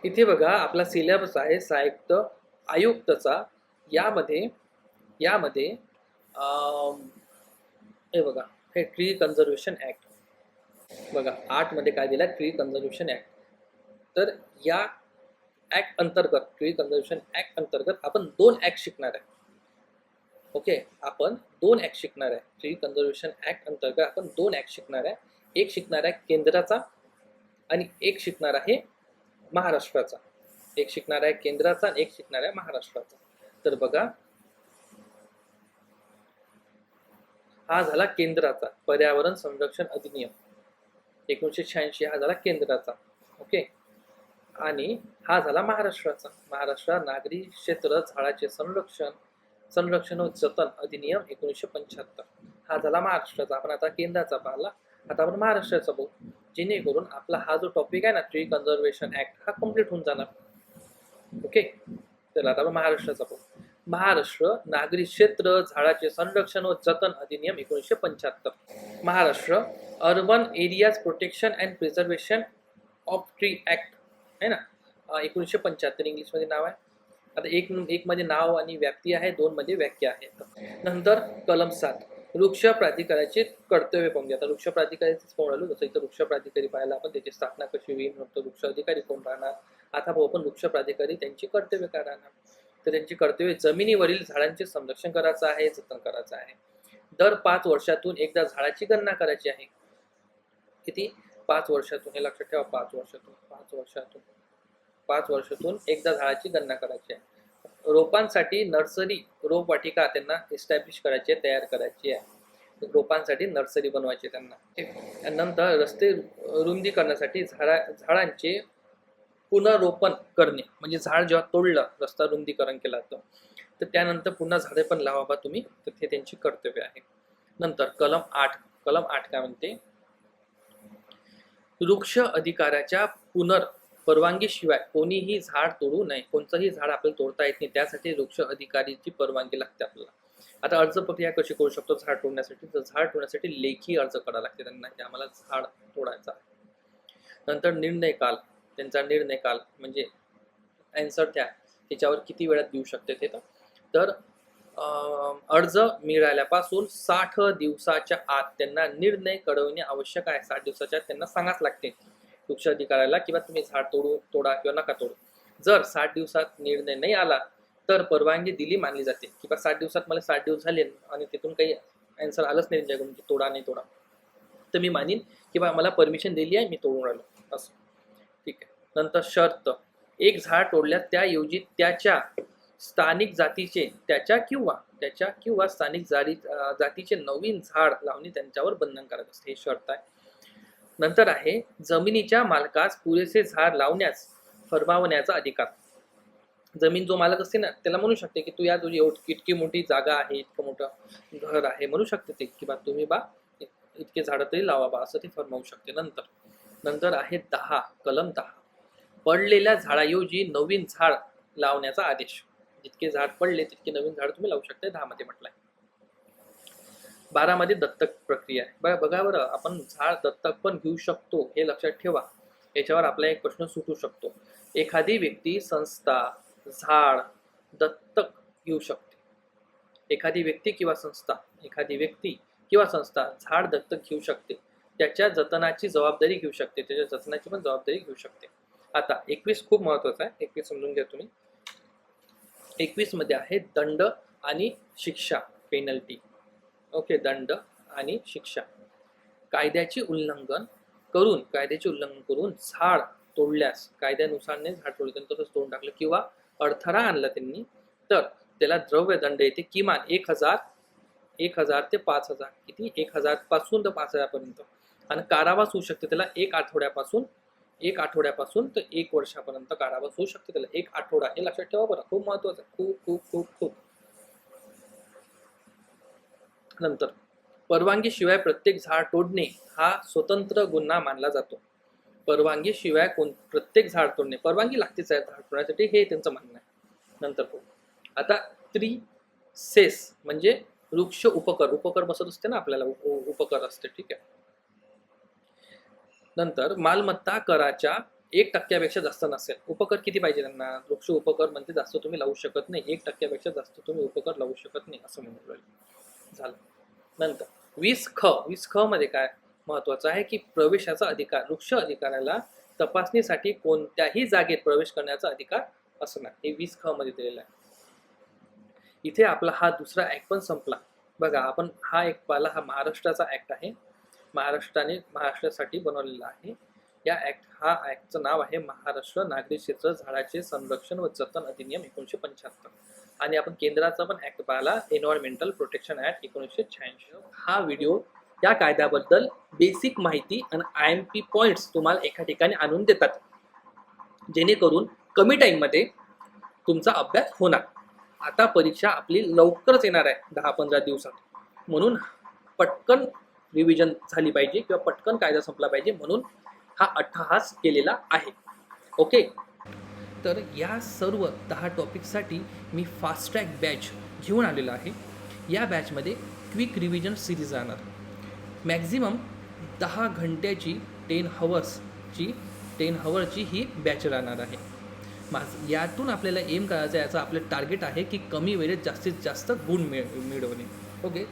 इथे बघा आपला सिलेबस आहे साहित्य आयुक्तचा. यामध्ये यामध्ये हे बघा, हे ट्री कन्झर्वेशन ऍक्ट बघा 8 मध्ये काय दिलं, ट्री कन्झर्वेशन ऍक्ट. तर या ऍक्ट अंतर्गत, ट्री कन्झर्वेशन ऍक्ट अंतर्गत आपण 2 ऍक्ट शिकणार आहे. ओके, आपण 2 ऍक्ट शिकणार आहे. ट्री कन्झर्वेशन ऍक्ट अंतर्गत आपण 2 ऍक्ट शिकणार आहे. एक शिकणार आहे केंद्राचा आणि एक शिकणार आहे महाराष्ट्राचा. एक शिकणार आहे केंद्राचा आणि एक शिकणार आहे महाराष्ट्राचा. तर बघा, हा झाला केंद्राचा पर्यावरण संरक्षण अधिनियम 1986, हा झाला केंद्राचा. ओके, आणि हा झाला महाराष्ट्राचा. महाराष्ट्र नागरी क्षेत्र झाडाचे संरक्षण व जतन अधिनियम 1975, हा झाला महाराष्ट्राचा. आपण आता केंद्राचा पाहिला, आता आपण महाराष्ट्राचा बघू, जेणेकरून आपला हा जो टॉपिक आहे ना ट्री कन्झर्वेशन ऍक्ट, हा कम्प्लीट होऊन जाणार. ओके, तर आता आपण महाराष्ट्राचा बघू. महाराष्ट्र नागरी क्षेत्र झाडाचे संरक्षण व जतन अधिनियम 1975. Maharashtra urban areas protection and preservation of tree act आहे ना, 1975 इंग्लिशमध्ये नाव आहे. आता एक मध्ये नाव आणि व्याप्ती आहे, 2 मध्ये व्याख्या आहे. नंतर कलम 7 वृक्ष प्राधिकरणाचे कर्तव्य पाहून घ्या. आता वृक्ष प्राधिकारीच कोण आलो, जसं इथं वृक्ष प्राधिकारी पाहायला आपण त्याची स्थापना कशी होईल, नंतर वृक्ष अधिकारी कोण राहणार. आता भाऊ आपण वृक्ष प्राधिकारी त्यांची कर्तव्य काय राहणार. तर त्यांची कर्तव्य जमिनीवरील झाडांचे संरक्षण करायचं आहे, जतन करायचं आहे. दर 5 वर्षातून एकदा झाडाची गणना करायची आहे. किती? 5 वर्षातून, हे लक्षात ठेवा. 5 वर्षातून एकदा झाडाची गणना करायची आहे. रोपांसाठी नर्सरी रोपवाटिका त्यांना एस्टॅब्लिश करायची आहे, तयार करायची आहे. रोपांसाठी नर्सरी बनवायची त्यांना. नंतर रस्ते रुंदी करण्यासाठी झाडांचे पुनरोपण करणे, म्हणजे झाड जेव्हा तोडलं, रस्ता रुंदीकरण केला तर त्यानंतर पुन्हा झाडे पण लावा तुम्ही, तर ते त्यांची कर्तव्य आहे. नंतर कलम 8 काय म्हणते, वृक्ष अधिकाराच्या परवानगीशिवाय कोणीही झाड तोडू नये. कोणतंही झाड आपल्याला तोडता येत नाही, त्यासाठी वृक्ष अधिकारीची परवानगी लागते आपल्याला. आता अर्ज प्रक्रिया कशी करू शकतो झाड तोडण्यासाठी, तर झाड तोडण्यासाठी लेखी अर्ज करावा लागते त्यांना की आम्हाला झाड तोडायचं आहे. नंतर निर्णय काल, त्यांचा निर्णय काल म्हणजे ॲन्सर त्याच्यावर किती वेळात देऊ शकते ते. तर अर्ज मिळाल्यापासून 60 दिवसाच्या आत त्यांना निर्णय कळवणे आवश्यक आहे. 60 दिवसाच्या आत त्यांना सांगाच लागते वृक्ष अधिकाऱ्याला किंवा तुम्ही झाड तोडा किंवा नका तोडू. जर 60 दिवसात निर्णय नाही आला तर परवानगी दिली मानली जाते. किंवा 60 दिवसात मला 60 दिवस झाले आणि तिथून काही ॲन्सर आलंच नाही त्यांच्याकडून की तोडा नाही तोडा, तर मी मानीन किंवा मला परमिशन दिली आहे, मी तोडून राहिलो असं. ठीक आहे. नंतर शर्त, एक झाड तोडल्यास त्याऐवजी त्याच्या स्थानिक जातीचे त्याच्या किंवा स्थानिक जातीचे नवीन झाड लावणे त्यांच्यावर बंधनकारक असते, हे शर्त आहे. नंतर आहे जमिनीच्या मालकास पुरेसे झाड लावण्यास फरमावण्याचा अधिकार. जमीन जो मालक असते ना त्याला म्हणू शकते की तू या तुझी इतकी मोठी जागा आहे, इतकं मोठं घर आहे, म्हणू शकते ते की बा तुम्ही इतके झाडं तरी लावा बा, असं ते फरमावू शकते. नंतर आहे कलम 10 पडलेल्या झाडाऐवजी नवीन झाड लावण्याचा आदेश. जितके झाड पडले तितके नवीन झाड तुम्ही लावू शकता, 10 मध्ये म्हटलंय. 12 मध्ये दत्तक प्रक्रिया आहे. बघा बरं, आपण झाड दत्तक पण घेऊ शकतो, हे लक्षात ठेवा. याच्यावर आपला एक प्रश्न सुटू शकतो. एखादी व्यक्ती संस्था झाड दत्तक घेऊ शकते. एखादी व्यक्ती किंवा संस्था झाड दत्तक घेऊ शकते, त्याच्या जतनाची जबाबदारी घेऊ शकते, त्याच्या जतनाची पण जबाबदारी घेऊ शकते. आता 21 खूप महत्वाचा आहे, 21 समजून घ्या तुम्ही. 21 मध्ये आहे दंड आणि शिक्षा, पेनल्टी. ओके, दंड आणि शिक्षा. कायद्याचे उल्लंघन करून झाड तोडल्यास, कायद्यानुसार झाड तोडलं तसंच तोडून टाकलं किंवा अडथळा आणला त्यांनी, तर त्याला द्रव्य दंड येते किमान 1000 ते 5000. किती? 1000 पासून तर 5000 पर्यंत. आणि कारावास होऊ शकते त्याला 1 आठवड्यापासून तर 1 वर्षापर्यंत कारावास होऊ शकते त्याला. 1 आठवडा, हे लक्षात ठेवा बरं, खूप महत्वाचं आहे, खूप खूप खूप खूप. नंतर परवानगीशिवाय प्रत्येक झाड तोडणे हा स्वतंत्र गुन्हा मानला जातो. परवानगीशिवाय प्रत्येक झाड तोडणे, परवानगी लागतेच आहे झाड तोडण्यासाठी, हे त्यांचं म्हणणं आहे. नंतर आता सेस म्हणजे वृक्ष उपकर बसत असते ना आपल्याला, उपकर असते. ठीक आहे. नंतर मालमत्ता कराच्या 1% जास्त नसेल. उपकर किती पाहिजे त्यांना? वृक्ष उपकर म्हणजे जास्त तुम्ही लावू शकत नाही. 1% जास्त तुम्ही उपकर लावू शकत नाही असं म्हणून राहिले. झालं. नंतर 20 ख मध्ये काय महत्वाचं आहे की प्रवेशाचा अधिकार. वृक्ष अधिकाऱ्याला तपासणीसाठी कोणत्याही जागेत प्रवेश करण्याचा अधिकार असणार. हे 20 ख मध्ये दिलेलं आहे. इथे आपला हा दुसरा ऍक्ट पण संपला. बघा आपण हा एक पाहिला, हा महाराष्ट्राचा ऍक्ट आहे. महाराष्ट्रासाठी बनवलेला आहे. हा ऍक्टचं नाव आहे महाराष्ट्र नागरी क्षेत्र झाडाचे संरक्षण व जतन अधिनियम 1975. आणि आपण केंद्राचा पण ऍक्ट पाहिला, एन्व्हायरमेंटल प्रोटेक्शन ऍक्ट 1986. हा व्हिडिओ या कायद्याबद्दल बेसिक माहिती आणि IMP पॉइंट्स तुम्हाला एका ठिकाणी आणून देतात, जेणेकरून कमी टाइममध्ये तुमचा अभ्यास होणार. आता परीक्षा आपली लवकरच येणार आहे 10-15 दिवसात, म्हणून पटकन रिव्हिजन झाली पाहिजे किंवा पटकन कायदा संपला पाहिजे, म्हणून हा अट्टहास केलेला आहे. ओके, तर या सर्व 10 टॉपिकसाठी मी फास्ट ट्रॅक बॅच घेऊन आलेलो आहे. या बॅचमध्ये क्विक रिव्हिजन सिरीज राहणार. मॅक्झिमम 10 घंट्याची 10 हवरची ही बॅच राहणार आहे. यातून आपल्याला एम करायचं आहे, याचं आपलं टार्गेट आहे की कमी वेळेत जास्तीत जास्त गुण मिळवणे. ओके,